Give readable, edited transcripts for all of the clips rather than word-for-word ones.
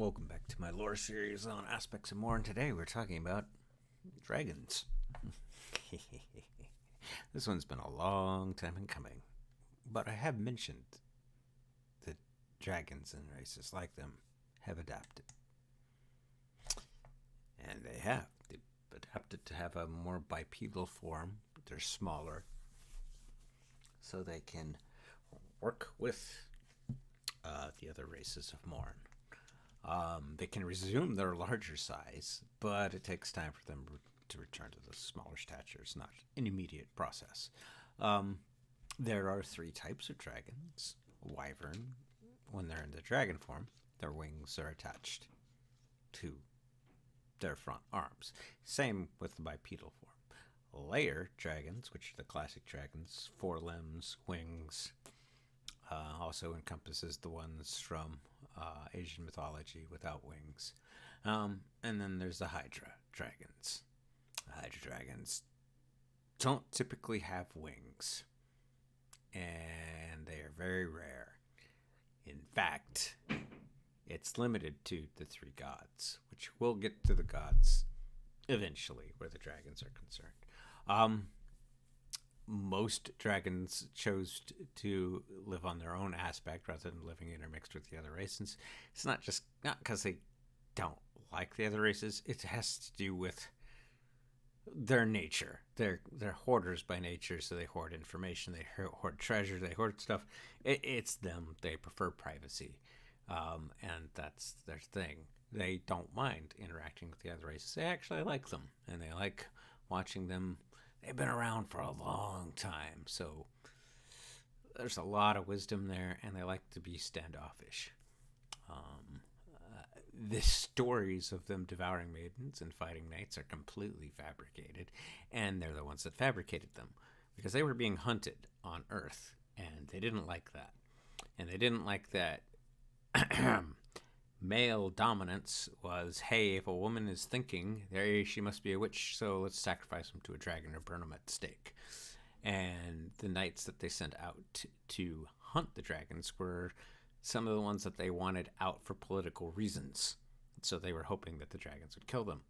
Welcome back to my lore series on aspects of Mourn. Today we're talking about dragons. This one's been a long time in coming, but I have mentioned that dragons and races like them have adapted. And they have. They've adapted to have a more bipedal form. They're smaller, so they can work with the other races of Mourn. They can resume their larger size, but it takes time for them to return to the smaller stature. It's not an immediate process. There are three types of dragons. Wyvern, when they're in the dragon form, their wings are attached to their front arms. Same with the bipedal form. Layer dragons, which are the classic dragons, four limbs, wings, also encompasses the ones from Asian mythology without wings. And then there's the Hydra dragons. The Hydra dragons don't typically have wings, and they are very rare. In fact, it's limited to the three gods, which we'll get to the gods eventually, where the dragons are concerned. Most dragons chose to live on their own aspect rather than living intermixed with the other races. It's not because they don't like the other races. It has to do with their nature. They're hoarders by nature, so they hoard information, they hoard treasure, they hoard stuff. It's them. They prefer privacy, and that's their thing. They don't mind interacting with the other races. They actually like them, and they like watching them. They've been around for a long time, so there's a lot of wisdom there, and they like to be standoffish. The stories of them devouring maidens and fighting knights are completely fabricated, and they're the ones that fabricated them, because they were being hunted on Earth, and they didn't like that. And they didn't like that male dominance was, hey, if a woman is thinking, she must be a witch, so let's sacrifice them to a dragon or burn them at the stake. And the knights that they sent out to hunt the dragons were some of the ones that they wanted out for political reasons. So they were hoping that the dragons would kill them.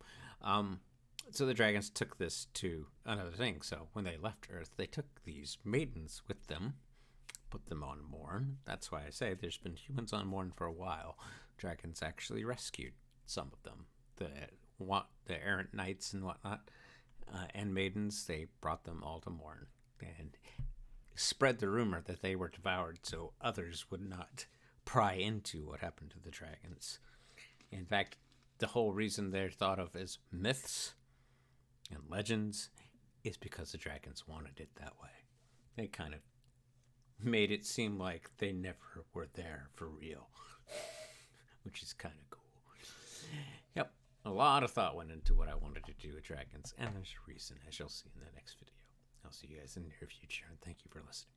So the dragons took this to another thing. So when they left Earth, they took these maidens with them, put them on Mourn. That's why I say there's been humans on Mourn for a while. Dragons actually rescued some of them. The errant knights and whatnot, and maidens, they brought them all to Mourn and spread the rumor that they were devoured so others would not pry into what happened to the dragons. In fact, the whole reason they're thought of as myths and legends is because the dragons wanted it that way. They kind of made it seem like they never were there for real, which is kind of cool. Yep, a lot of thought went into what I wanted to do with dragons, and there's a reason, as you'll see in the next video. I'll see you guys in the near future, and thank you for listening.